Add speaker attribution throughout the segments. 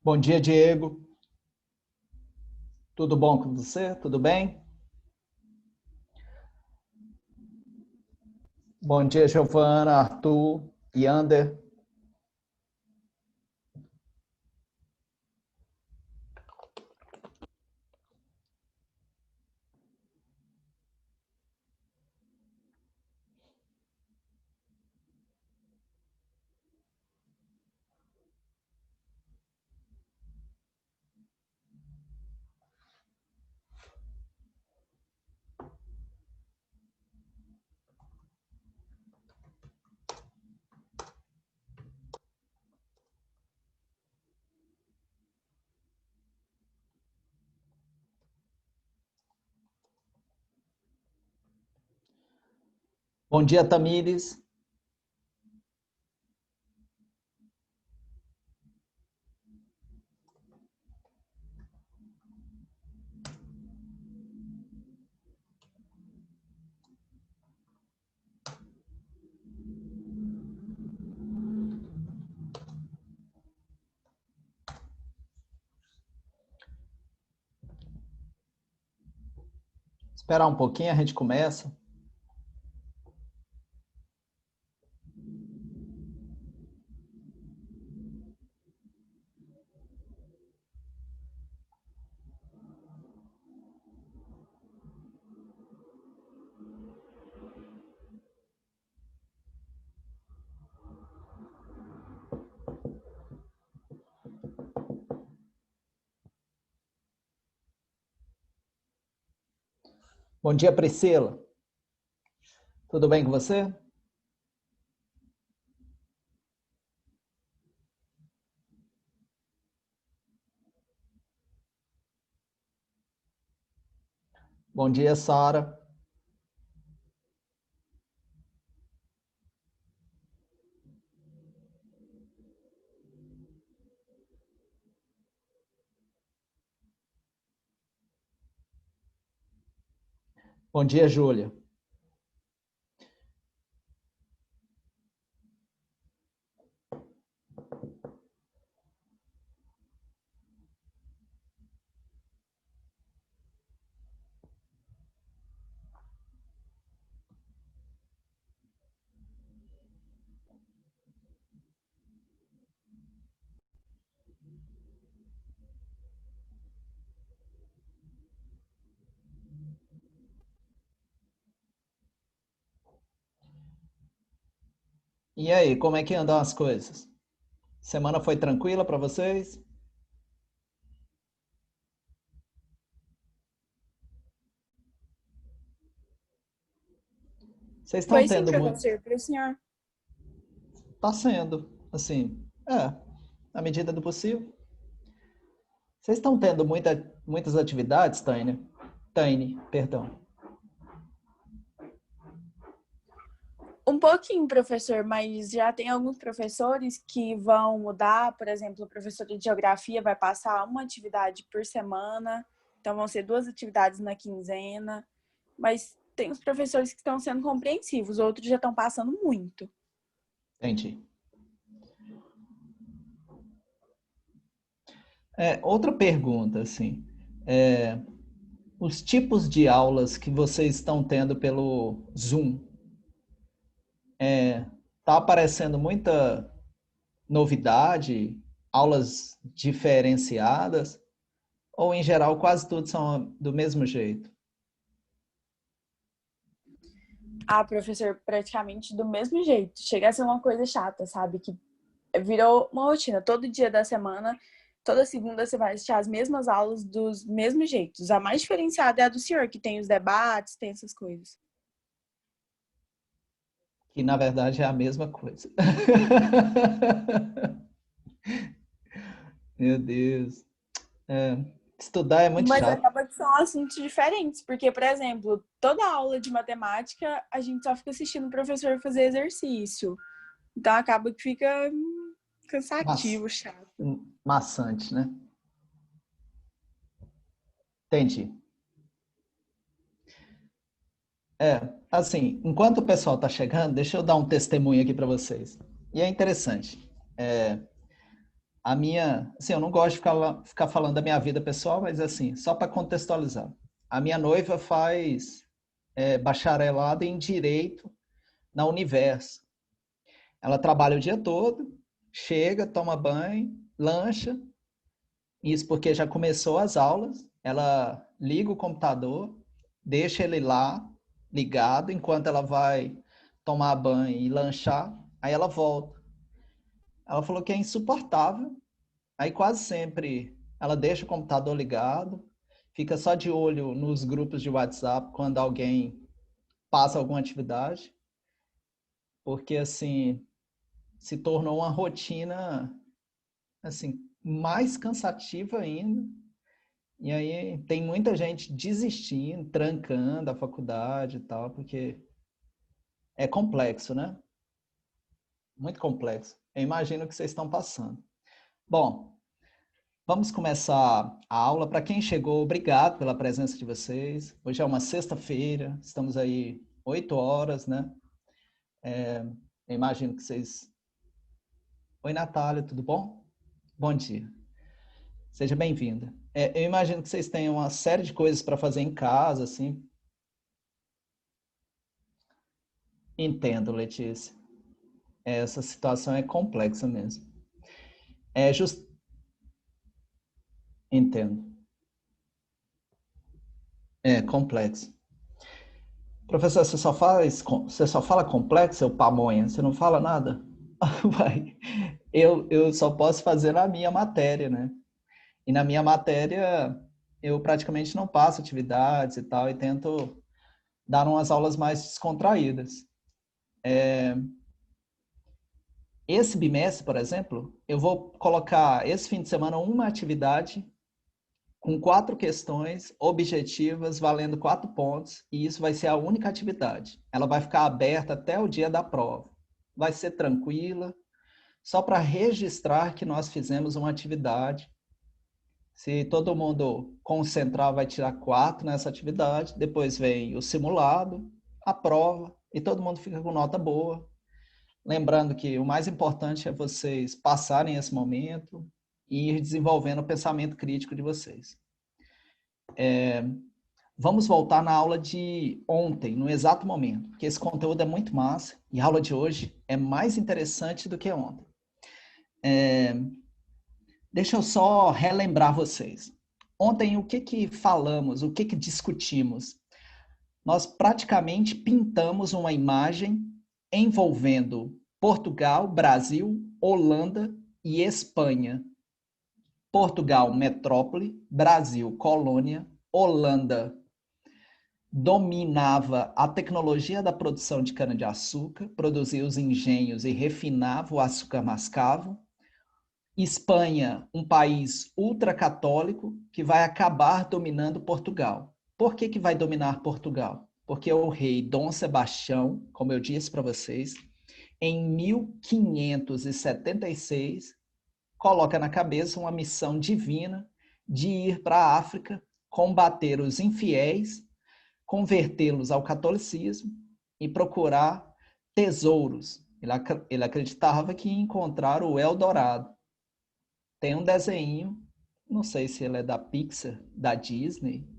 Speaker 1: Bom dia, Diego. Tudo bom com você? Tudo bem? Bom dia, Giovana, Arthur e Ander. Bom dia, Tamires. Esperar um pouquinho, a gente começa. Bom dia, Priscila. Tudo bem com você? Bom dia, Sara. Bom dia, Júlia. E aí, como é que andam as coisas? Semana foi tranquila para vocês? Vocês estão
Speaker 2: Foi sim,
Speaker 1: tendo muito.
Speaker 2: professor, para o senhor.
Speaker 1: Está sendo, assim, na medida do possível. Vocês estão tendo muitas atividades, Taine, perdão.
Speaker 2: Um pouquinho, professor, mas já tem alguns professores que vão mudar. Por exemplo, o professor de geografia vai passar uma atividade por semana, então vão ser 2 atividades na quinzena. Mas tem os professores que estão sendo compreensivos, outros já estão passando muito.
Speaker 1: Entendi. Outra pergunta, assim, os tipos de aulas que vocês estão tendo pelo Zoom, tá aparecendo muita novidade, aulas diferenciadas, ou em geral quase tudo são do mesmo jeito?
Speaker 2: Ah, professor, praticamente do mesmo jeito. Chega a ser uma coisa chata, sabe? Que virou uma rotina. Todo dia da semana, toda segunda você vai assistir as mesmas aulas dos mesmos jeitos. A mais diferenciada é a do senhor, que tem os debates, tem essas coisas.
Speaker 1: Que na verdade é a mesma coisa. Meu Deus. É, estudar é muito
Speaker 2: Mas
Speaker 1: chato.
Speaker 2: acaba que são assuntos diferentes, porque, por exemplo, toda aula de matemática a gente só fica assistindo o professor fazer exercício. Então acaba que fica
Speaker 1: Mas,
Speaker 2: cansativo, chato.
Speaker 1: maçante, né? Entendi. Assim, enquanto o pessoal está chegando, deixa eu dar um testemunho aqui para vocês. E é interessante. A minha, assim, eu não gosto de ficar falando da minha vida pessoal, mas assim, só para contextualizar. A minha noiva faz bacharelado em Direito na Universo. Ela trabalha o dia todo, chega, toma banho, lancha, isso porque já começou as aulas, ela liga o computador, deixa ele lá ligado enquanto ela vai tomar banho e lanchar, aí ela volta. Ela falou que é insuportável. Aí quase sempre ela deixa o computador ligado, fica só de olho nos grupos de WhatsApp quando alguém passa alguma atividade, porque assim se tornou uma rotina assim mais cansativa ainda. E aí tem muita gente desistindo, trancando a faculdade e tal, porque é complexo, né? Muito complexo. Eu imagino que vocês estão passando. Bom, vamos começar a aula. Para quem chegou, obrigado pela presença de vocês. Hoje é uma sexta-feira, estamos aí 8 horas, né? Eu imagino que vocês... Oi, Natália, tudo bom? Bom dia. Seja bem-vinda. Eu imagino que vocês tenham uma série de coisas para fazer em casa, assim. Entendo, Letícia. Essa situação é complexa mesmo. É just... Entendo. É complexo. Professor, você só fala complexo, eu pamonha? Você não fala nada? Vai. Eu só posso fazer na minha matéria, né? E na minha matéria, eu praticamente não passo atividades e tal, e tento dar umas aulas mais descontraídas. Esse bimestre, por exemplo, eu vou colocar esse fim de semana uma atividade com 4 questões objetivas, valendo 4 pontos, e isso vai ser a única atividade. Ela vai ficar aberta até o dia da prova. Vai ser tranquila, só para registrar que nós fizemos uma atividade. Se todo mundo concentrar, vai tirar 4 nessa atividade, depois vem o simulado, a prova, e todo mundo fica com nota boa. Lembrando que o mais importante é vocês passarem esse momento e ir desenvolvendo o pensamento crítico de vocês. Vamos voltar na aula de ontem, no exato momento, porque esse conteúdo é muito massa e a aula de hoje é mais interessante do que ontem. Deixa eu só relembrar vocês. Ontem, o que falamos, o que discutimos? Nós praticamente pintamos uma imagem envolvendo Portugal, Brasil, Holanda e Espanha. Portugal, metrópole, Brasil, colônia, Holanda dominava a tecnologia da produção de cana-de-açúcar, produzia os engenhos e refinava o açúcar mascavo. Espanha, um país ultracatólico que vai acabar dominando Portugal. Por que vai dominar Portugal? Porque o rei Dom Sebastião, como eu disse para vocês, em 1576, coloca na cabeça uma missão divina de ir para a África, combater os infiéis, convertê-los ao catolicismo e procurar tesouros. Ele acreditava que ia encontrar o Eldorado. Tem um desenho, não sei se ele é da Pixar, da Disney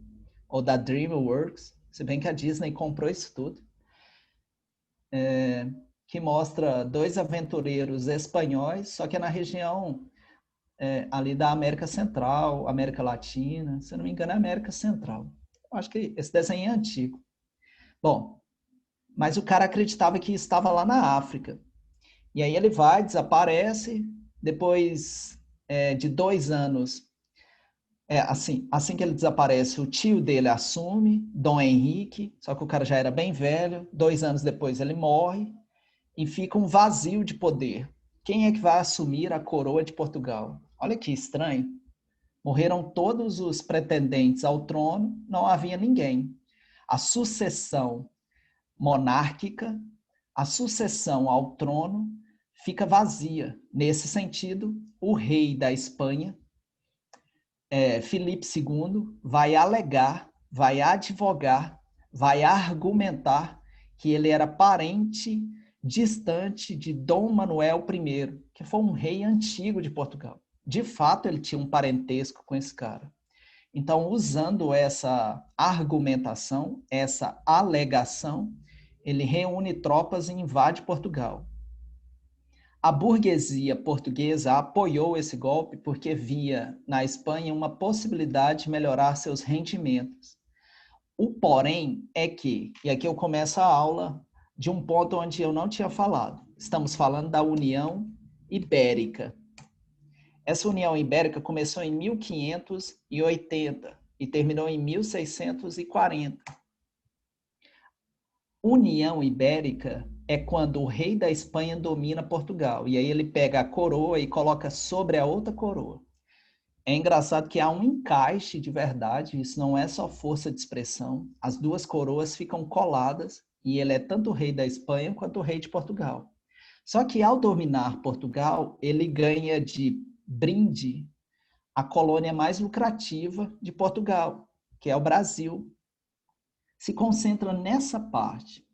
Speaker 1: ou da DreamWorks, se bem que a Disney comprou isso tudo, que mostra 2 aventureiros espanhóis, só que é na região ali da América Central, América Latina, se não me engano é América Central. Eu acho que esse desenho é antigo. Bom, mas o cara acreditava que estava lá na África. E aí ele vai, desaparece, depois de 2 anos, assim que ele desaparece, o tio dele assume, Dom Henrique, só que o cara já era bem velho, 2 anos depois ele morre, e fica um vazio de poder. Quem é que vai assumir a coroa de Portugal? Olha que estranho. Morreram todos os pretendentes ao trono, não havia ninguém. A sucessão monárquica, a sucessão ao trono fica vazia. Nesse sentido, o rei da Espanha, Filipe II, vai alegar, vai advogar, vai argumentar que ele era parente distante de Dom Manuel I, que foi um rei antigo de Portugal. de fato, ele tinha um parentesco com esse cara. Então, usando essa argumentação, essa alegação, ele reúne tropas e invade Portugal. A burguesia portuguesa apoiou esse golpe porque via na Espanha uma possibilidade de melhorar seus rendimentos. O porém é que, e aqui eu começo a aula de um ponto onde eu não tinha falado. Estamos falando da União Ibérica. Essa União Ibérica começou em 1580 e terminou em 1640. União Ibérica é quando o rei da Espanha domina Portugal. E aí ele pega a coroa e coloca sobre a outra coroa. É engraçado que há um encaixe de verdade, isso não é só força de expressão. As duas coroas ficam coladas e ele é tanto o rei da Espanha quanto o rei de Portugal. Só que ao dominar Portugal, ele ganha de brinde a colônia mais lucrativa de Portugal, que é o Brasil. Se concentra nessa parte.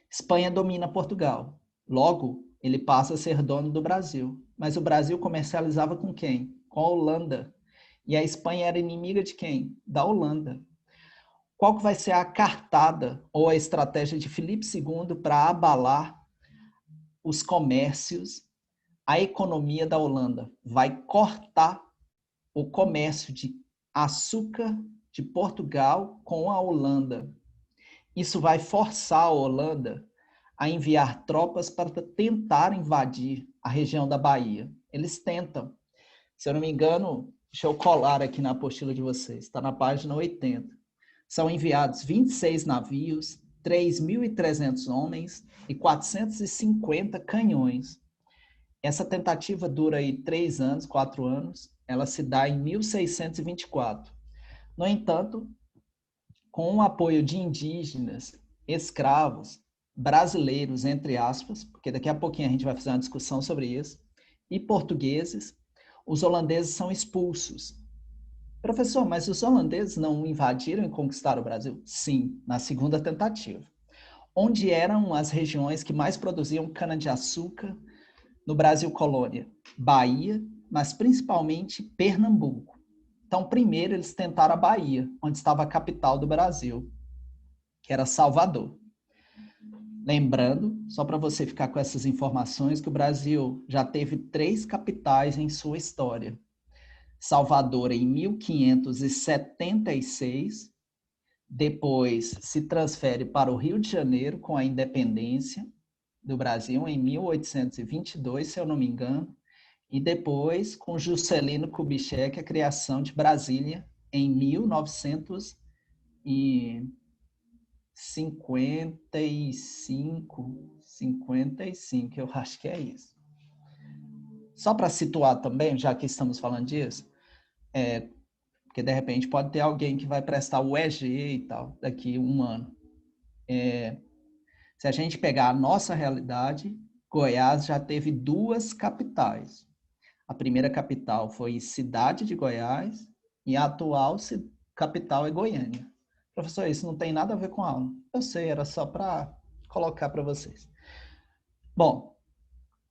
Speaker 1: Espanha domina Portugal. Logo, ele passa a ser dono do Brasil. Mas o Brasil comercializava com quem? Com a Holanda. E a Espanha era inimiga de quem? Da Holanda. Qual que vai ser a cartada ou a estratégia de Filipe II para abalar os comércios, a economia da Holanda? Vai cortar o comércio de açúcar de Portugal com a Holanda. Isso vai forçar a Holanda a enviar tropas para tentar invadir a região da Bahia. Eles tentam. Se eu não me engano, deixa eu colar aqui na apostila de vocês, está na página 80. São enviados 26 navios, 3.300 homens e 450 canhões. Essa tentativa dura aí 3 anos, 4 anos. Ela se dá em 1624. No entanto, com o apoio de indígenas, escravos, brasileiros, entre aspas, porque daqui a pouquinho a gente vai fazer uma discussão sobre isso, e portugueses, os holandeses são expulsos. Professor, mas os holandeses não invadiram e conquistaram o Brasil? Sim, na segunda tentativa. Onde eram as regiões que mais produziam cana-de-açúcar no Brasil colônia? Bahia, mas principalmente Pernambuco. Então, primeiro eles tentaram a Bahia, onde estava a capital do Brasil, que era Salvador. Lembrando, só para você ficar com essas informações, que o Brasil já teve 3 capitais em sua história. Salvador em 1576, depois se transfere para o Rio de Janeiro com a independência do Brasil em 1822, se eu não me engano, e depois com Juscelino Kubitschek a criação de Brasília em 1955, eu acho que é isso. Só para situar também, já que estamos falando disso, porque de repente pode ter alguém que vai prestar o EG e tal, daqui a um ano. Se a gente pegar a nossa realidade, Goiás já teve 2 capitais. A primeira capital foi Cidade de Goiás e a atual capital é Goiânia. Professor, isso não tem nada a ver com a aula. Eu sei, era só para colocar para vocês. Bom,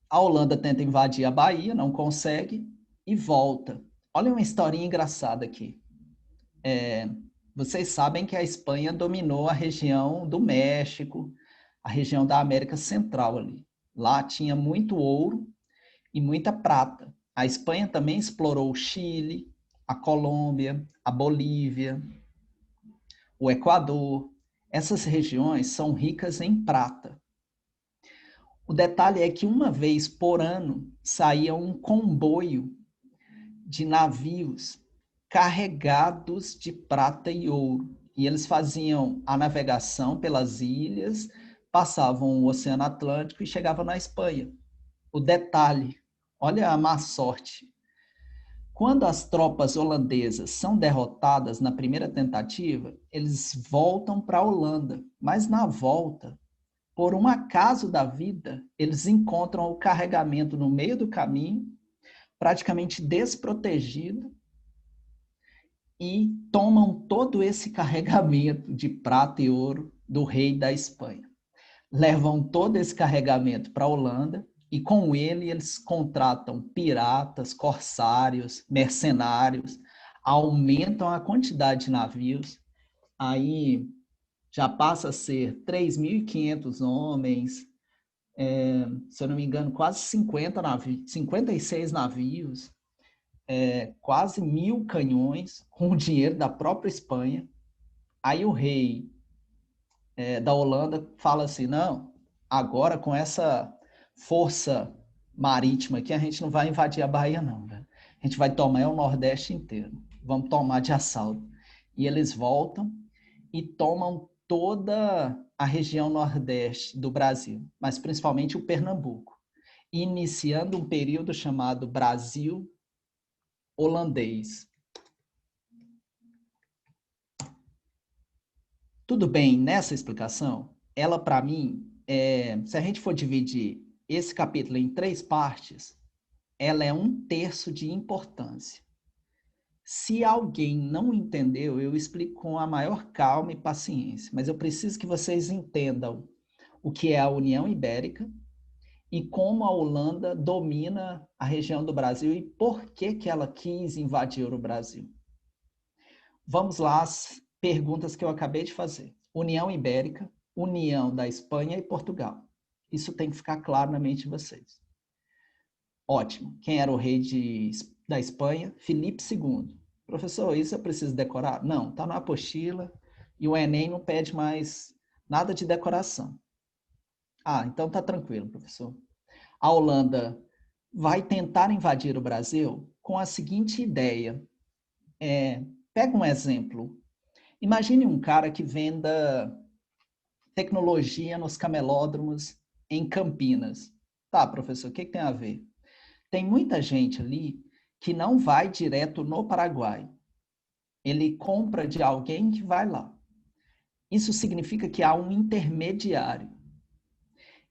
Speaker 1: a Holanda tenta invadir a Bahia, não consegue e volta. Olha uma historinha engraçada aqui. Vocês sabem que a Espanha dominou a região do México, a região da América Central ali. Lá tinha muito ouro e muita prata. A Espanha também explorou o Chile, a Colômbia, a Bolívia, o Equador. Essas regiões são ricas em prata. O detalhe é que uma vez por ano saía um comboio de navios carregados de prata e ouro. E eles faziam a navegação pelas ilhas, passavam o Oceano Atlântico e chegavam na Espanha. O detalhe, olha a má sorte. Quando as tropas holandesas são derrotadas na primeira tentativa, eles voltam para a Holanda. Mas na volta, por um acaso da vida, eles encontram o carregamento no meio do caminho, praticamente desprotegido, e tomam todo esse carregamento de prata e ouro do rei da Espanha. Levam todo esse carregamento para a Holanda E com ele, eles contratam piratas, corsários, mercenários, aumentam a quantidade de navios. Aí já passa a ser 3.500 homens, se eu não me engano, quase 50 navios, 56 navios, quase 1.000 canhões, com o dinheiro da própria Espanha. Aí o rei da Holanda fala assim, não, agora com essa força marítima aqui, a gente não vai invadir a Bahia, não. Velho. A gente vai tomar o Nordeste inteiro. Vamos tomar de assalto. E eles voltam e tomam toda a região Nordeste do Brasil, mas principalmente o Pernambuco, iniciando um período chamado Brasil holandês. Tudo bem nessa explicação? Ela, para mim, se a gente for dividir esse capítulo em 3 partes, ela é 1/3 de importância. Se alguém não entendeu, eu explico com a maior calma e paciência, mas eu preciso que vocês entendam o que é a União Ibérica e como a Holanda domina a região do Brasil e por que ela quis invadir o Brasil. Vamos lá às perguntas que eu acabei de fazer. União Ibérica, união da Espanha e Portugal. Isso tem que ficar claro na mente de vocês. Ótimo. Quem era o rei da Espanha? Filipe II. Professor, isso eu preciso decorar? Não, está na apostila e o Enem não pede mais nada de decoração. Ah, então tá tranquilo, professor. A Holanda vai tentar invadir o Brasil com a seguinte ideia. Pega um exemplo. Imagine um cara que venda tecnologia nos camelódromos em Campinas. Tá, professor, o que tem a ver? Tem muita gente ali que não vai direto no Paraguai. Ele compra de alguém que vai lá. Isso significa que há um intermediário.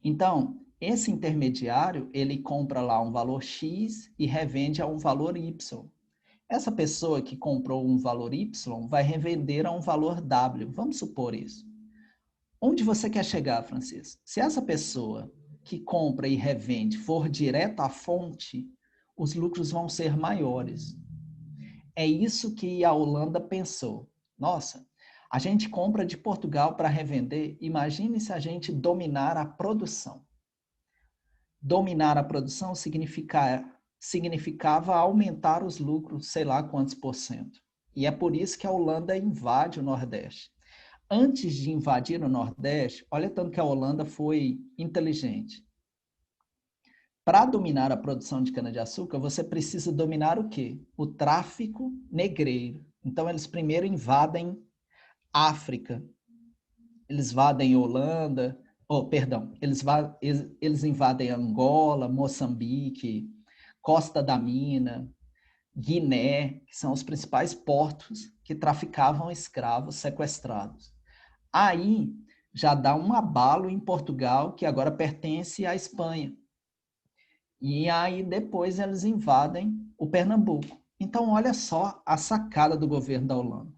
Speaker 1: Então, esse intermediário, ele compra lá um valor X e revende a um valor Y. Essa pessoa que comprou um valor Y vai revender a um valor W. Vamos supor isso. Onde você quer chegar, Francisco? Se essa pessoa que compra e revende for direto à fonte, os lucros vão ser maiores. É isso que a Holanda pensou. Nossa, a gente compra de Portugal para revender. Imagine se a gente dominar a produção. Dominar a produção significava aumentar os lucros, sei lá quantos %. E é por isso que a Holanda invade o Nordeste. Antes de invadir o Nordeste, olha tanto que a Holanda foi inteligente. Para dominar a produção de cana-de-açúcar, você precisa dominar o quê? O tráfico negreiro. Então, eles primeiro invadem África. Eles invadem Holanda, eles invadem Angola, Moçambique, Costa da Mina, Guiné, que são os principais portos que traficavam escravos sequestrados. Aí já dá um abalo em Portugal, que agora pertence à Espanha. E aí depois eles invadem o Pernambuco. Então, olha só a sacada do governo da Holanda.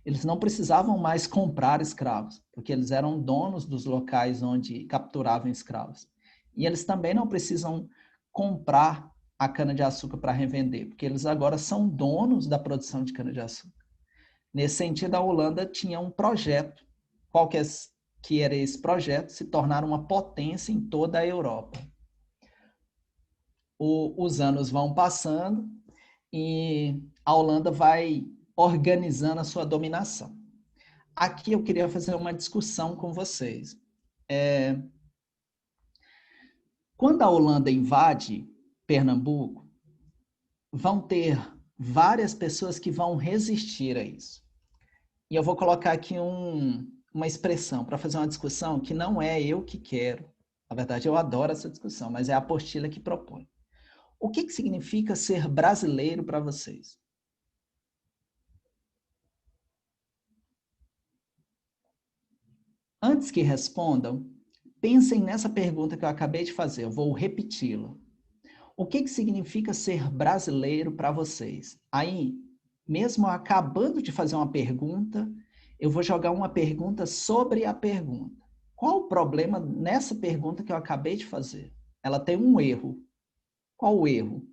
Speaker 1: Eles não precisavam mais comprar escravos, porque eles eram donos dos locais onde capturavam escravos. E eles também não precisam comprar a cana-de-açúcar para revender, porque eles agora são donos da produção de cana-de-açúcar. Nesse sentido, a Holanda tinha um projeto. Qual que era esse projeto? Se tornar uma potência em toda a Europa. Os anos vão passando e a Holanda vai organizando a sua dominação. Aqui eu queria fazer uma discussão com vocês. Quando a Holanda invade Pernambuco, vão ter várias pessoas que vão resistir a isso. E eu vou colocar aqui uma expressão para fazer uma discussão que não é eu que quero. Na verdade, eu adoro essa discussão, mas é a apostila que propõe. O que significa ser brasileiro para vocês? Antes que respondam, pensem nessa pergunta que eu acabei de fazer, eu vou repeti-la. O que significa ser brasileiro para vocês? Aí, mesmo acabando de fazer uma pergunta, eu vou jogar uma pergunta sobre a pergunta. Qual o problema nessa pergunta que eu acabei de fazer? ela tem um erro. Qual o erro?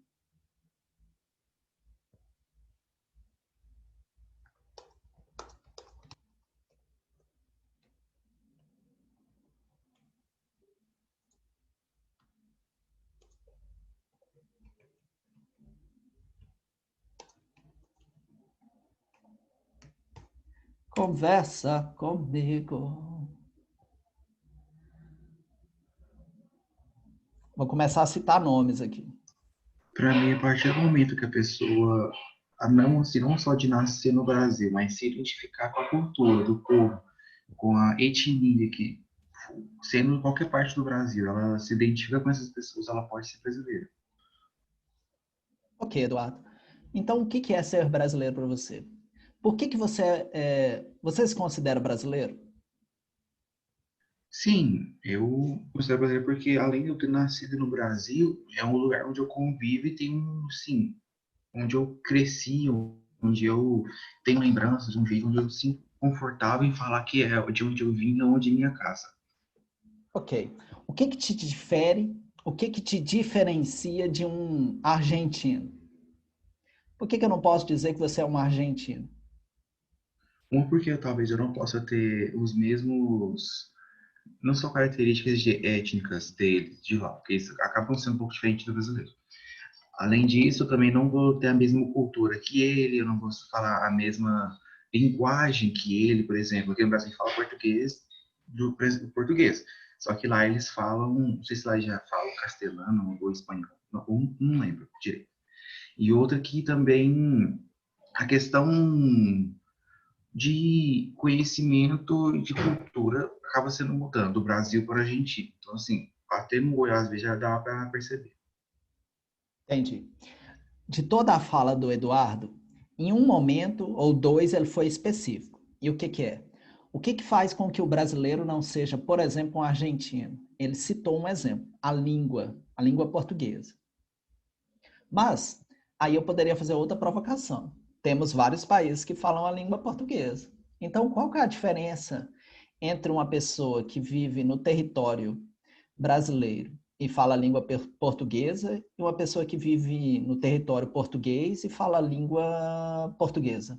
Speaker 1: Conversa comigo. Vou começar a citar nomes aqui.
Speaker 3: Para mim, a partir do momento que a pessoa, não, assim, não só de nascer no Brasil, mas se identificar com a cultura do povo, com a etnia que, sendo em qualquer parte do Brasil, ela se identifica com essas pessoas, ela pode ser brasileira.
Speaker 1: Ok, Eduardo. Então, o que é ser brasileiro para você? Por que você se considera brasileiro?
Speaker 3: Sim, eu considero brasileiro porque, além de eu ter nascido no Brasil, é um lugar onde eu convivo e tenho, sim, onde eu cresci, onde eu tenho lembranças, um jeito onde eu me sinto confortável em falar que é de onde eu vim, onde é minha casa.
Speaker 1: Ok. O que te difere, o que te diferencia de um argentino? Por que eu não posso dizer que você é um argentino?
Speaker 3: Um, porque talvez eu não possa ter os mesmos, não só características étnicas deles, de lá, porque isso acabam sendo um pouco diferente do brasileiro. Além disso, eu também não vou ter a mesma cultura que ele, eu não vou falar a mesma linguagem que ele, por exemplo. Aqui no Brasil fala português do português. Só que lá eles falam, não sei se lá já falam castelhano ou espanhol, não lembro direito. E outra que também a questão de conhecimento de cultura acaba sendo mudando do Brasil para a Argentina. Então, assim, até no Goiás já dá para perceber.
Speaker 1: Entendi. De toda a fala do Eduardo, em um momento ou dois ele foi específico. E o que é? O que faz com que o brasileiro não seja, por exemplo, um argentino? Ele citou um exemplo, a língua portuguesa. Mas aí eu poderia fazer outra provocação. Temos vários países que falam a língua portuguesa. Então, qual que é a diferença entre uma pessoa que vive no território brasileiro e fala a língua portuguesa e uma pessoa que vive no território português e fala a língua portuguesa?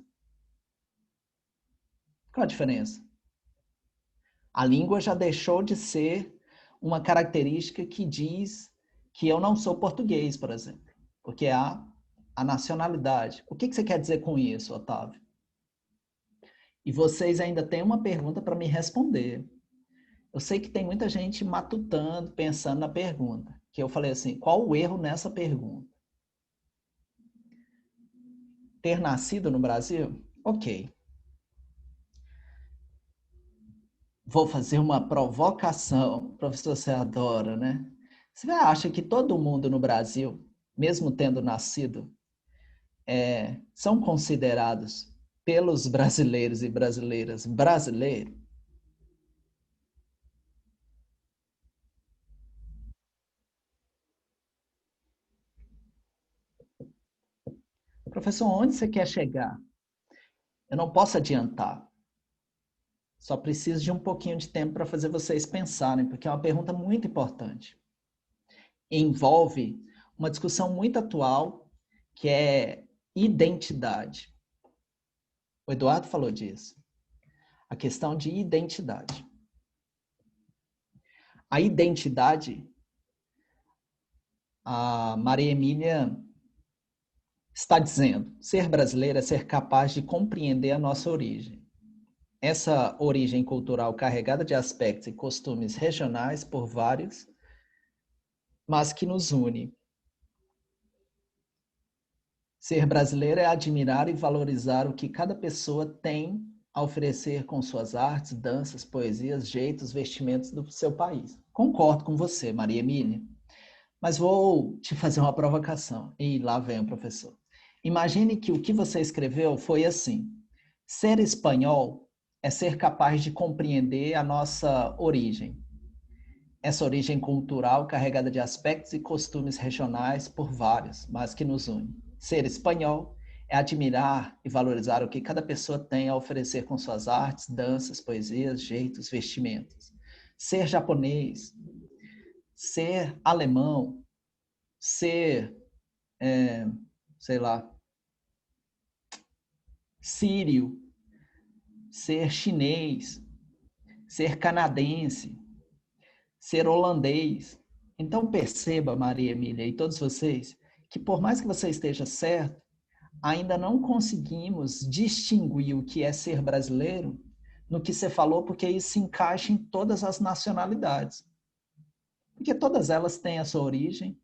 Speaker 1: Qual a diferença? A língua já deixou de ser uma característica que diz que eu não sou português, por exemplo, porque há a nacionalidade. O que você quer dizer com isso, Otávio? E vocês ainda têm uma pergunta para me responder. Eu sei que tem muita gente matutando, pensando na pergunta. Que eu falei assim, qual o erro nessa pergunta? Ter nascido no Brasil? Ok. Vou fazer uma provocação. Professor, você adora, né? Você acha que todo mundo no Brasil, mesmo tendo nascido, são considerados pelos brasileiros e brasileiras brasileiros? Professor, onde você quer chegar? Eu não posso adiantar. Só preciso de um pouquinho de tempo para fazer vocês pensarem, porque é uma pergunta muito importante. Envolve uma discussão muito atual, que é identidade. O Eduardo falou disso. A questão de identidade. A identidade, a Maria Emília está dizendo, ser brasileiro é ser capaz de compreender a nossa origem. Essa origem cultural carregada de aspectos e costumes regionais por vários, mas que nos une. Ser brasileiro é admirar e valorizar o que cada pessoa tem a oferecer com suas artes, danças, poesias, jeitos, vestimentos do seu país. Concordo com você, Maria Emília, mas vou te fazer uma provocação. E lá vem o professor. Imagine que o que você escreveu foi assim: ser espanhol é ser capaz de compreender a nossa origem. Essa origem cultural carregada de aspectos e costumes regionais por vários, mas que nos une. Ser espanhol é admirar e valorizar o que cada pessoa tem a oferecer com suas artes, danças, poesias, jeitos, vestimentos. Ser japonês, ser alemão, ser, sei lá, sírio, ser chinês, ser canadense, ser holandês. Então perceba, Maria Emília e todos vocês, que por mais que você esteja certo, ainda não conseguimos distinguir o que é ser brasileiro no que você falou, porque isso se encaixa em todas as nacionalidades. Porque todas elas têm a sua origem,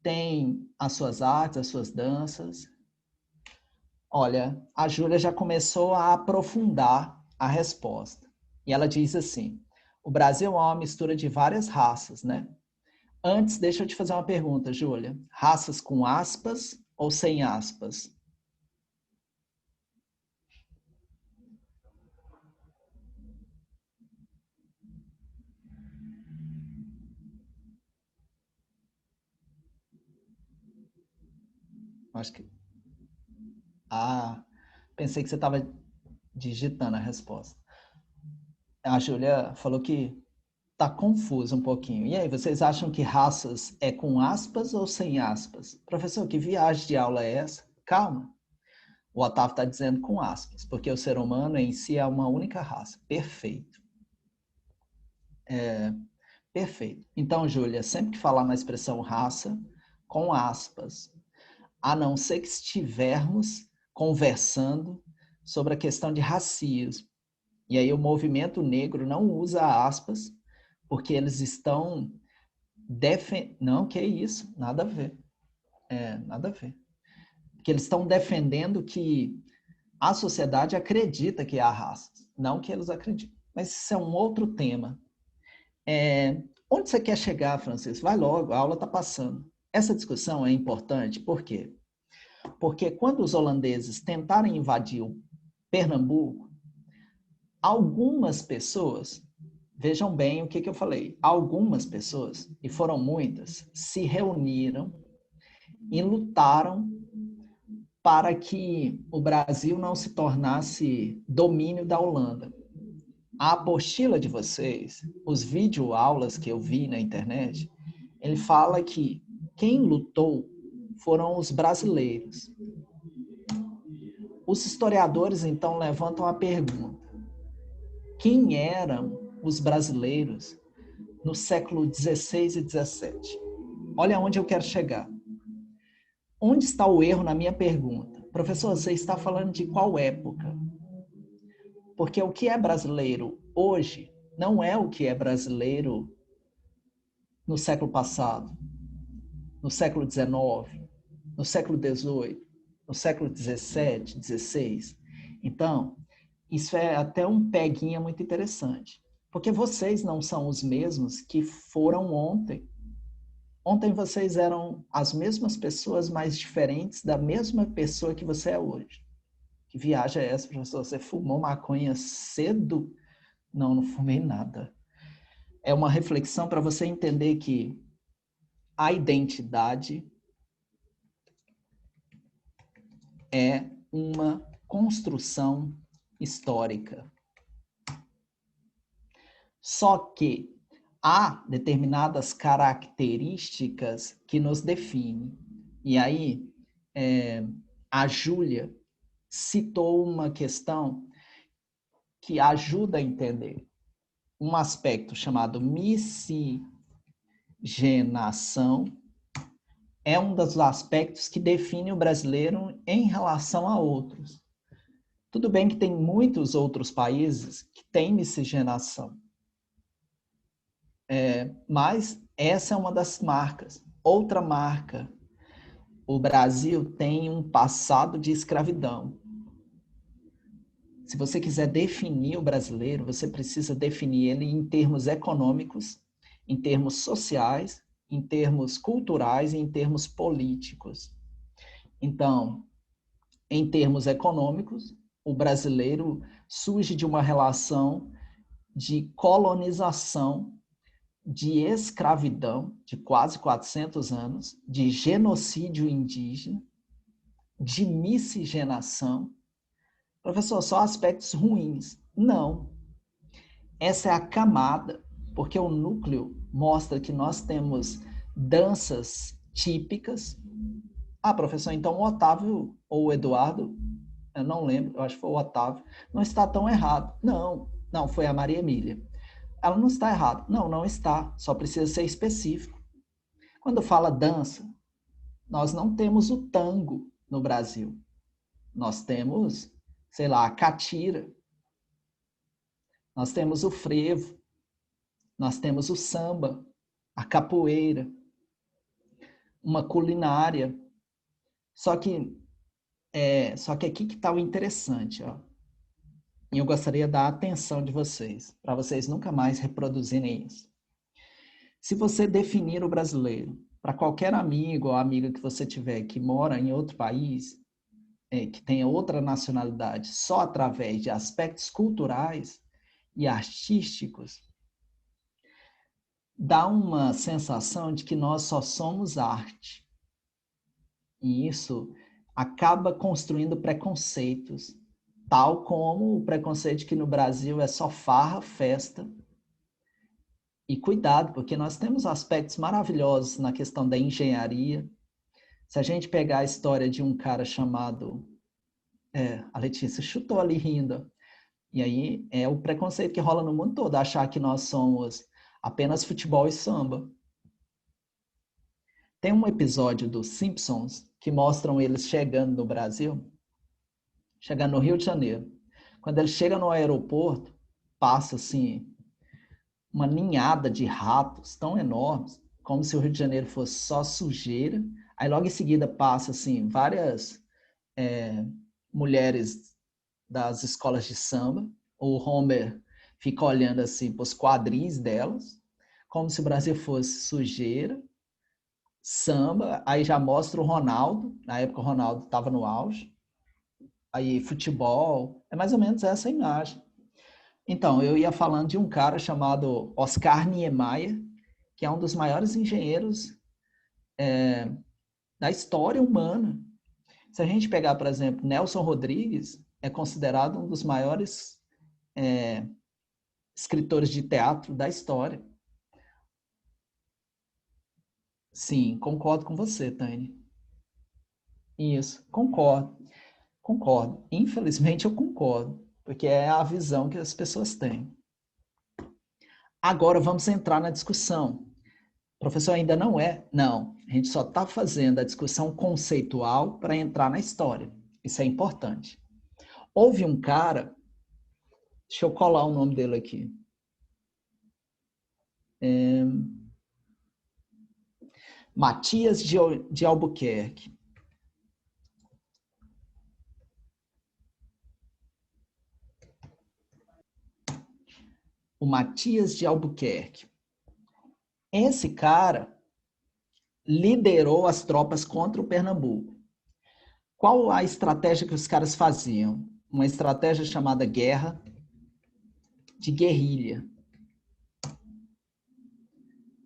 Speaker 1: têm as suas artes, as suas danças. Olha, a Júlia já começou a aprofundar a resposta. E ela diz assim, o Brasil é uma mistura de várias raças, né? Antes, deixa eu te fazer uma pergunta, Júlia. Raças com aspas ou sem aspas? Acho que... Ah, pensei que você estava digitando a resposta. A Júlia falou que está confuso um pouquinho. E aí, vocês acham que raças é com aspas ou sem aspas? Professor, que viagem de aula é essa? Calma. O Otávio está dizendo com aspas, porque o ser humano em si é uma única raça. Perfeito. Perfeito. Então, Júlia, sempre que falar na expressão raça, com aspas, a não ser que estivermos conversando sobre a questão de racismo. E aí o movimento negro não usa aspas, porque eles estão Não, que isso, nada a ver. Nada a ver. Porque eles estão defendendo que a sociedade acredita que há raças, não que eles acreditam. Mas isso é um outro tema. Onde você quer chegar, Francisco? Vai logo, a aula está passando. Essa discussão é importante, por quê? Porque quando os holandeses tentaram invadir o Pernambuco, algumas pessoas, vejam bem o que eu falei, algumas pessoas, e foram muitas, se reuniram e lutaram para que o Brasil não se tornasse domínio da Holanda. A apostila de vocês, os videoaulas que eu vi na internet, ele fala que quem lutou foram os brasileiros. Os historiadores, então, levantam a pergunta: quem eram os brasileiros no século XVI e XVII? Olha onde eu quero chegar. Onde está o erro na minha pergunta? Professor, você está falando de qual época? Porque o que é brasileiro hoje não é o que é brasileiro no século passado, no século XIX, no século XVIII, no século XVII, XVI. Então, isso é até um peguinha muito interessante. Porque vocês não são os mesmos que foram ontem. Ontem vocês eram as mesmas pessoas, mais diferentes da mesma pessoa que você é hoje. Que viagem é essa, professor? Você fumou maconha cedo? Não, não fumei nada. É uma reflexão para você entender que a identidade é uma construção histórica. Só que há determinadas características que nos definem. E aí, a Júlia citou uma questão que ajuda a entender um aspecto chamado miscigenação. É um dos aspectos que define o brasileiro em relação a outros. Tudo bem que tem muitos outros países que têm miscigenação, mas essa é uma das marcas. Outra marca, o Brasil tem um passado de escravidão. Se você quiser definir o brasileiro, você precisa definir ele em termos econômicos, em termos sociais, em termos culturais e em termos políticos. Então, em termos econômicos, o brasileiro surge de uma relação de colonização, de escravidão de quase 400 anos, de genocídio indígena, de miscigenação. Professor, só aspectos ruins. Não. Essa é a camada, porque o núcleo mostra que nós temos danças típicas. Ah, professor, então o Otávio ou o Eduardo, eu não lembro, eu acho que foi o Otávio, não está tão errado. Não, foi a Maria Emília. Ela não está errada. Não está, só precisa ser específico. Quando fala dança, nós não temos o tango no Brasil. Nós temos, sei lá, a catira. Nós temos o frevo. Nós temos o samba, a capoeira, uma culinária. Só que aqui que está o interessante, ó. E eu gostaria da atenção de vocês, para vocês nunca mais reproduzirem isso. Se você definir o brasileiro, para qualquer amigo ou amiga que você tiver que mora em outro país, que tenha outra nacionalidade, só através de aspectos culturais e artísticos, dá uma sensação de que nós só somos arte. E isso acaba construindo preconceitos, tal como o preconceito que no Brasil é só farra, festa. E cuidado, porque nós temos aspectos maravilhosos na questão da engenharia. Se a gente pegar a história de um cara chamado... a Letícia chutou ali rindo. E aí é o preconceito que rola no mundo todo, achar que nós somos apenas futebol e samba. Tem um episódio dos Simpsons que mostram eles chegando no Brasil, chegando no Rio de Janeiro. Quando eles chegam no aeroporto, passa assim uma ninhada de ratos tão enormes, como se o Rio de Janeiro fosse só sujeira. Aí logo em seguida passa assim várias mulheres das escolas de samba. O Homer fica olhando assim para os quadris delas, como se o Brasil fosse sujeira, samba. Aí já mostra o Ronaldo, na época o Ronaldo estava no auge. Aí futebol, é mais ou menos essa imagem. Então, eu ia falando de um cara chamado Oscar Niemeyer, que é um dos maiores engenheiros da história humana. Se a gente pegar, por exemplo, Nelson Rodrigues, é considerado um dos maiores escritores de teatro da história. Sim, concordo com você, Tânia. Isso, concordo. Infelizmente eu concordo, porque é a visão que as pessoas têm. Agora vamos entrar na discussão. Professor, ainda não é? Não, a gente só está fazendo a discussão conceitual para entrar na história. Isso é importante. Houve um cara, deixa eu colar o nome dele aqui. Matias de Albuquerque. O Matias de Albuquerque. Esse cara liderou as tropas contra o Pernambuco. Qual a estratégia que os caras faziam? Uma estratégia chamada guerra de guerrilha.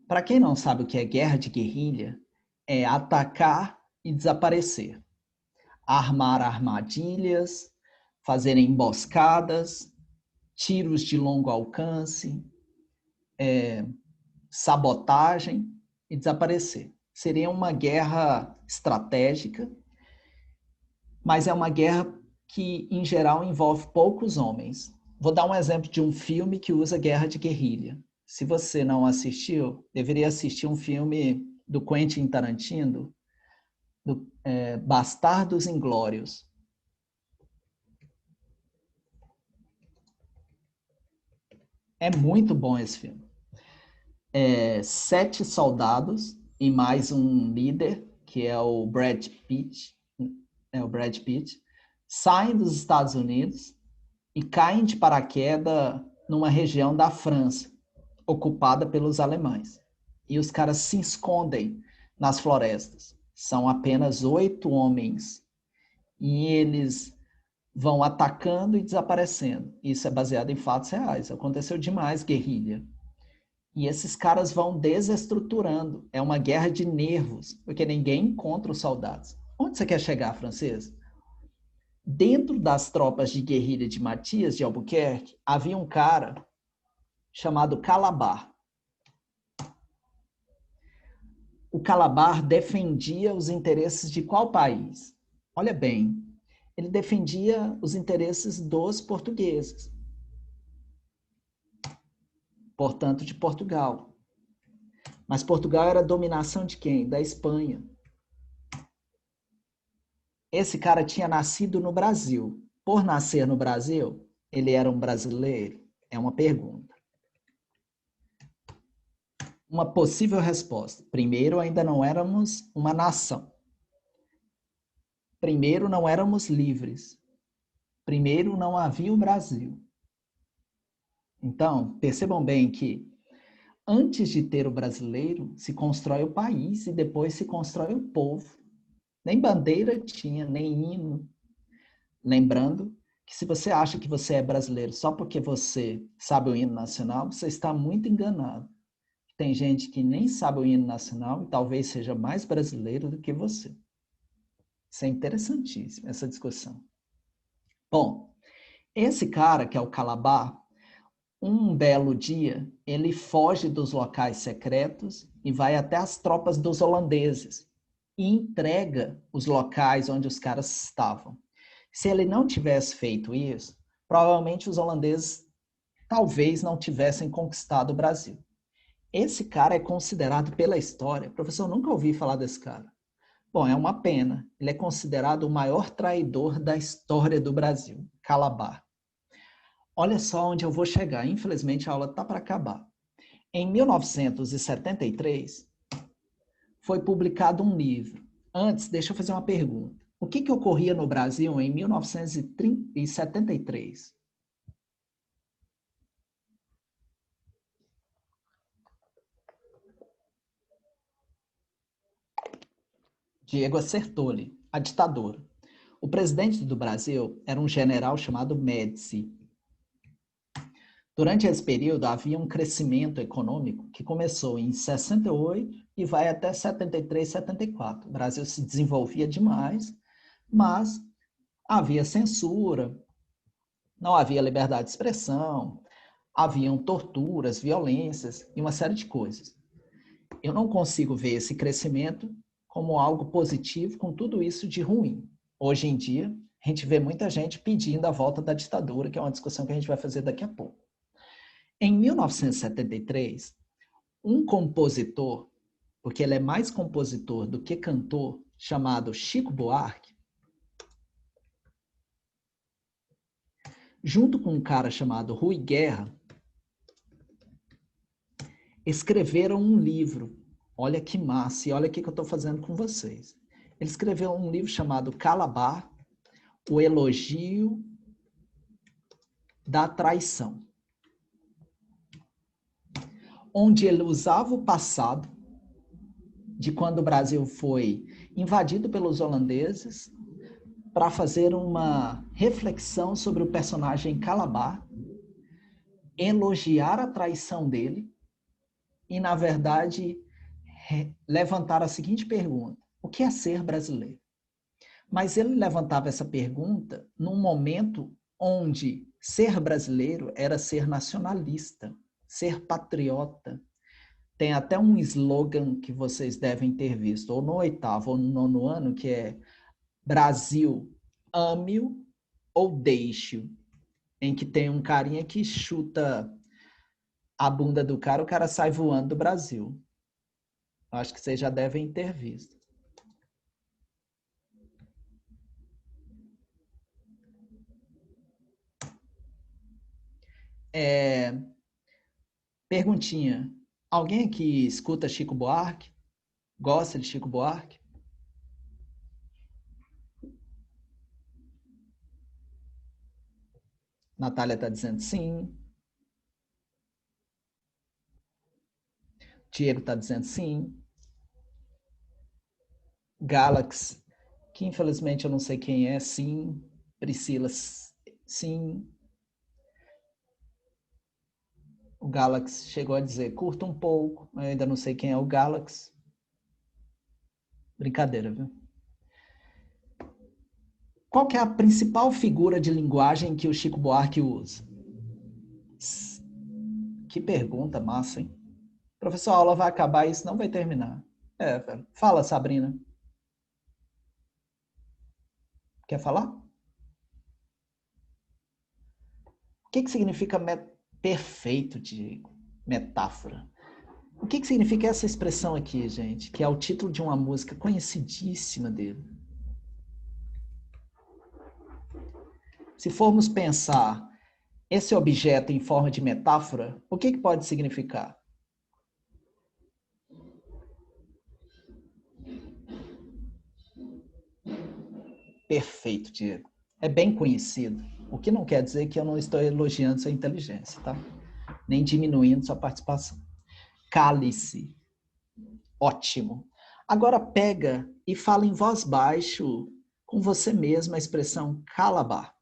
Speaker 1: Para quem não sabe o que é guerra de guerrilha, é atacar e desaparecer. Armar armadilhas, fazer emboscadas, tiros de longo alcance, sabotagem e desaparecer. Seria uma guerra estratégica, mas é uma guerra que, em geral, envolve poucos homens. Vou dar um exemplo de um filme que usa guerra de guerrilha. Se você não assistiu, deveria assistir um filme do Quentin Tarantino, Bastardos Inglórios. É muito bom esse filme. 7 soldados e mais um líder, que é o Brad Pitt, saem dos Estados Unidos e caem de paraquedas numa região da França, ocupada pelos alemães. E os caras se escondem nas florestas. São apenas 8 homens. E eles vão atacando e desaparecendo. Isso é baseado em fatos reais. Aconteceu demais guerrilha. E esses caras vão desestruturando. É uma guerra de nervos, porque ninguém encontra os soldados. Onde você quer chegar, francês? Dentro das tropas de guerrilha de Matias de Albuquerque, havia um cara chamado Calabar. o Calabar defendia os interesses de qual país? Olha bem, ele defendia os interesses dos portugueses, portanto, de Portugal. Mas Portugal era a dominação de quem? Da Espanha. Esse cara tinha nascido no Brasil. Por nascer no Brasil, ele era um brasileiro? É uma pergunta. Uma possível resposta. Primeiro, ainda não éramos uma nação. Primeiro, não éramos livres. Primeiro, não havia o Brasil. Então, percebam bem que antes de ter o brasileiro, se constrói o país e depois se constrói o povo. Nem bandeira tinha, nem hino. Lembrando que se você acha que você é brasileiro só porque você sabe o hino nacional, você está muito enganado. Tem gente que nem sabe o hino nacional e talvez seja mais brasileiro do que você. Isso é interessantíssimo, essa discussão. Bom, esse cara, que é o Calabar, um belo dia, ele foge dos locais secretos e vai até as tropas dos holandeses e entrega os locais onde os caras estavam. Se ele não tivesse feito isso, provavelmente os holandeses talvez não tivessem conquistado o Brasil. Esse cara é considerado pela história, professor, eu nunca ouvi falar desse cara. Bom, é uma pena. Ele é considerado o maior traidor da história do Brasil, Calabar. Olha só onde eu vou chegar. Infelizmente, a aula está para acabar. Em 1973, foi publicado um livro. Antes, deixa eu fazer uma pergunta. O que ocorria no Brasil em 1973? Diego acertou-lhe, a ditadura. O presidente do Brasil era um general chamado Médici. Durante esse período, havia um crescimento econômico que começou em 68 e vai até 73, 74. O Brasil se desenvolvia demais, mas havia censura, não havia liberdade de expressão, haviam torturas, violências e uma série de coisas. Eu não consigo ver esse crescimento como algo positivo com tudo isso de ruim. Hoje em dia, a gente vê muita gente pedindo a volta da ditadura, que é uma discussão que a gente vai fazer daqui a pouco. Em 1973, um compositor, porque ele é mais compositor do que cantor, chamado Chico Buarque, junto com um cara chamado Rui Guerra, escreveram um livro. Olha que massa, e olha o que eu estou fazendo com vocês. Ele escreveu um livro chamado Calabar, o Elogio da Traição, onde ele usava o passado de quando o Brasil foi invadido pelos holandeses para fazer uma reflexão sobre o personagem Calabar, elogiar a traição dele e, na verdade, levantar a seguinte pergunta: o que é ser brasileiro? Mas ele levantava essa pergunta num momento onde ser brasileiro era ser nacionalista, ser patriota. Tem até um slogan que vocês devem ter visto, ou no 8º ou no 9º ano, que é Brasil, ame-o ou deixe-o, em que tem um carinha que chuta a bunda do cara, o cara sai voando do Brasil. Acho que vocês já devem ter visto. Perguntinha. Alguém aqui escuta Chico Buarque? Gosta de Chico Buarque? Natália está dizendo sim. Diego está dizendo sim. Galaxy, que infelizmente eu não sei quem é, sim. Priscila, sim. O Galaxy chegou a dizer, curta um pouco. Eu ainda não sei quem é o Galaxy. Brincadeira, viu? Qual que é a principal figura de linguagem que o Chico Buarque usa? Que pergunta massa, hein? Professor, a aula vai acabar e isso não vai terminar. Velho. Fala, Sabrina. Quer falar? O que significa perfeito, Diego? Metáfora. O que significa essa expressão aqui, gente? Que é o título de uma música conhecidíssima dele. Se formos pensar esse objeto em forma de metáfora, o que pode significar? Perfeito, Diego. É bem conhecido. O que não quer dizer que eu não estou elogiando sua inteligência, tá? Nem diminuindo sua participação. Cálice. Ótimo. Agora pega e fala em voz baixa com você mesma a expressão calabar.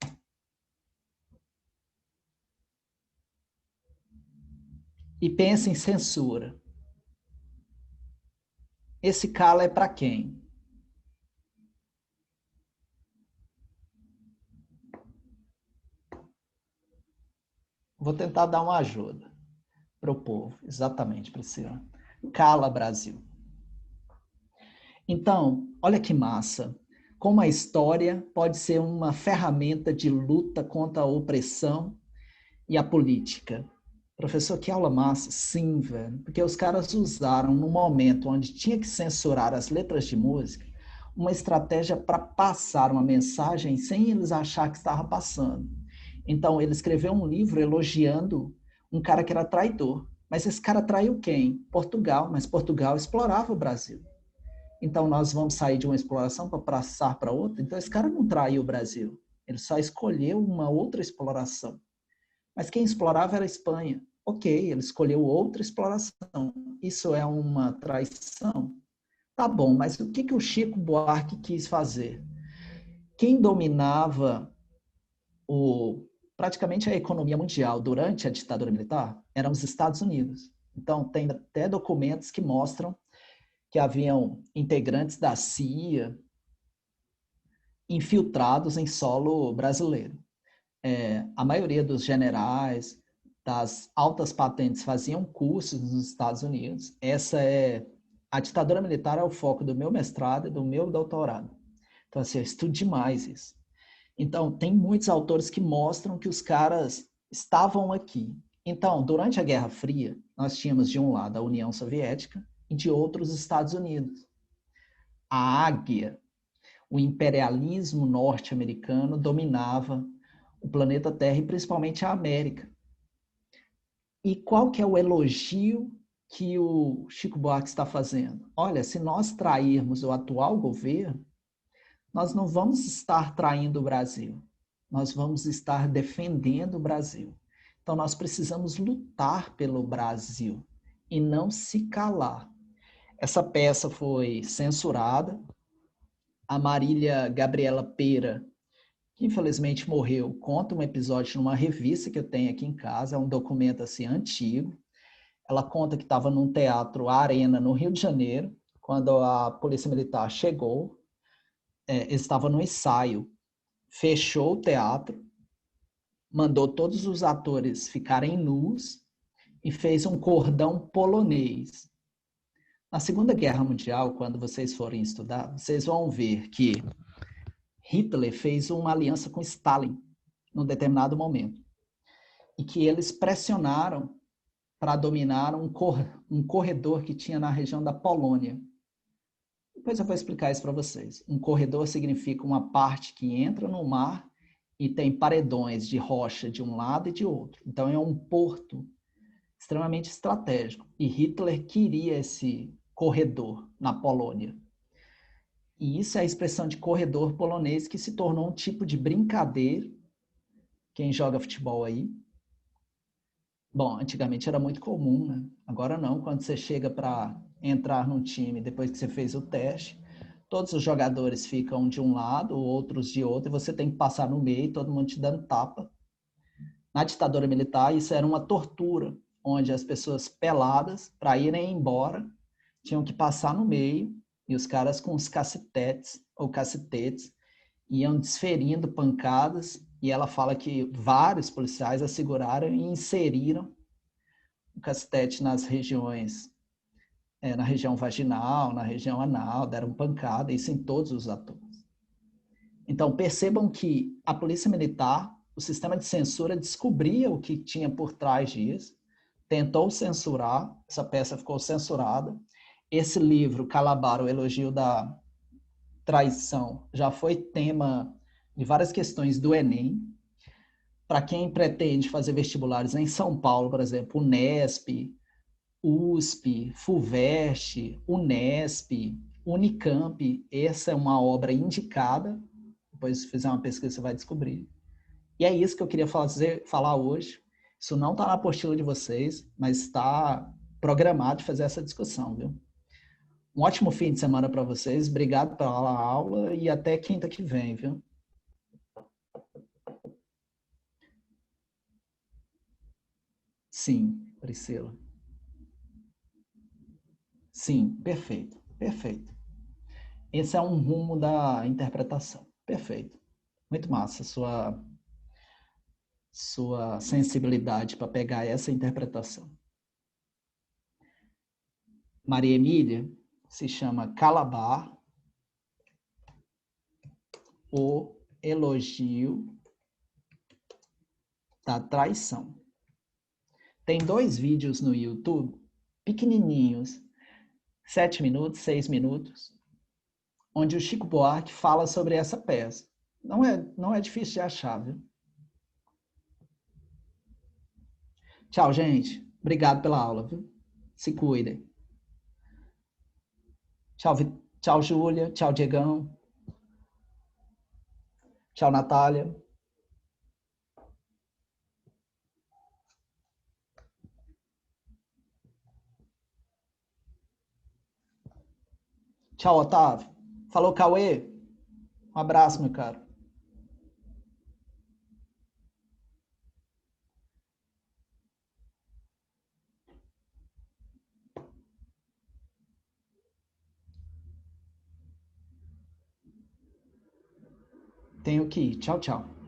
Speaker 1: E pensa em censura. Esse cala é para quem? Vou tentar dar uma ajuda para o povo. Exatamente, Priscila. Cala, Brasil. Então, olha que massa. Como a história pode ser uma ferramenta de luta contra a opressão e a política. Professor, que aula massa. Sim, velho. Porque os caras usaram, no momento onde tinha que censurar as letras de música, uma estratégia para passar uma mensagem sem eles achar que estava passando. Então, ele escreveu um livro elogiando um cara que era traidor. Mas esse cara traiu quem? Portugal. Mas Portugal explorava o Brasil. Então, nós vamos sair de uma exploração para passar para outra? Então, esse cara não traiu o Brasil. Ele só escolheu uma outra exploração. Mas quem explorava era a Espanha. Ok, ele escolheu outra exploração. Isso é uma traição? Tá bom, mas o que o Chico Buarque quis fazer? Quem dominava praticamente a economia mundial durante a ditadura militar eram os Estados Unidos. Então, tem até documentos que mostram que haviam integrantes da CIA infiltrados em solo brasileiro. A maioria dos generais, das altas patentes, faziam cursos nos Estados Unidos. A ditadura militar é o foco do meu mestrado e do meu doutorado. Então, assim, eu estudo demais isso. Então, tem muitos autores que mostram que os caras estavam aqui. Então, durante a Guerra Fria, nós tínhamos de um lado a União Soviética e de outro os Estados Unidos. A águia, o imperialismo norte-americano dominava o planeta Terra e principalmente a América. E qual que é o elogio que o Chico Buarque está fazendo? Olha, se nós trairmos o atual governo, nós não vamos estar traindo o Brasil, nós vamos estar defendendo o Brasil. Então, nós precisamos lutar pelo Brasil e não se calar. Essa peça foi censurada. A Marília Gabriela Pera, que infelizmente morreu, conta um episódio numa revista que eu tenho aqui em casa, é um documento assim antigo. Ela conta que estava num teatro Arena, no Rio de Janeiro, quando a polícia militar chegou, estava no ensaio, fechou o teatro, mandou todos os atores ficarem nus e fez um cordão polonês. Na Segunda Guerra Mundial, quando vocês forem estudar, vocês vão ver que Hitler fez uma aliança com Stalin num determinado momento e que eles pressionaram para dominar um corredor que tinha na região da Polônia. Depois eu vou explicar isso para vocês. Um corredor significa uma parte que entra no mar e tem paredões de rocha de um lado e de outro. Então é um porto extremamente estratégico. E Hitler queria esse corredor na Polônia. E isso é a expressão de corredor polonês que se tornou um tipo de brincadeira. Quem joga futebol aí? Bom, antigamente era muito comum, né? Agora não. Quando você chega para entrar num time, depois que você fez o teste, todos os jogadores ficam de um lado, outros de outro, e você tem que passar no meio, todo mundo te dando tapa. Na ditadura militar, isso era uma tortura, onde as pessoas peladas, para irem embora, tinham que passar no meio, e os caras com os cacetetes, ou cacetetes, iam desferindo pancadas, e ela fala que vários policiais a seguraram e inseriram o cacetete nas regiões na região vaginal, na região anal, deram pancada, isso em todos os atores. Então, percebam que a polícia militar, o sistema de censura descobria o que tinha por trás disso, tentou censurar, essa peça ficou censurada. Esse livro, Calabar, o Elogio da Traição, já foi tema de várias questões do Enem. Para quem pretende fazer vestibulares em São Paulo, por exemplo, Unesp, USP, FUVEST, Unesp, Unicamp, essa é uma obra indicada. Depois, se fizer uma pesquisa, você vai descobrir. E é isso que eu queria falar hoje. Isso não está na apostila de vocês, mas está programado de fazer essa discussão, viu? Um ótimo fim de semana para vocês. Obrigado pela aula e até quinta que vem, viu? Sim, Priscila. Sim, perfeito, perfeito. Esse é um rumo da interpretação. Perfeito. Muito massa sua sensibilidade para pegar essa interpretação. Maria Emília se chama Calabar, o Elogio da Traição. Tem 2 vídeos no YouTube, pequenininhos, 7 minutos, 6 minutos, onde o Chico Buarque fala sobre essa peça. Não é difícil de achar, viu? Tchau, gente. Obrigado pela aula, viu? Se cuidem. Tchau, tchau, Júlia. Tchau, Diegão. Tchau, Natália. Tchau, Otávio. Falou, Cauê. Um abraço, meu caro. Tenho que ir. Tchau, tchau.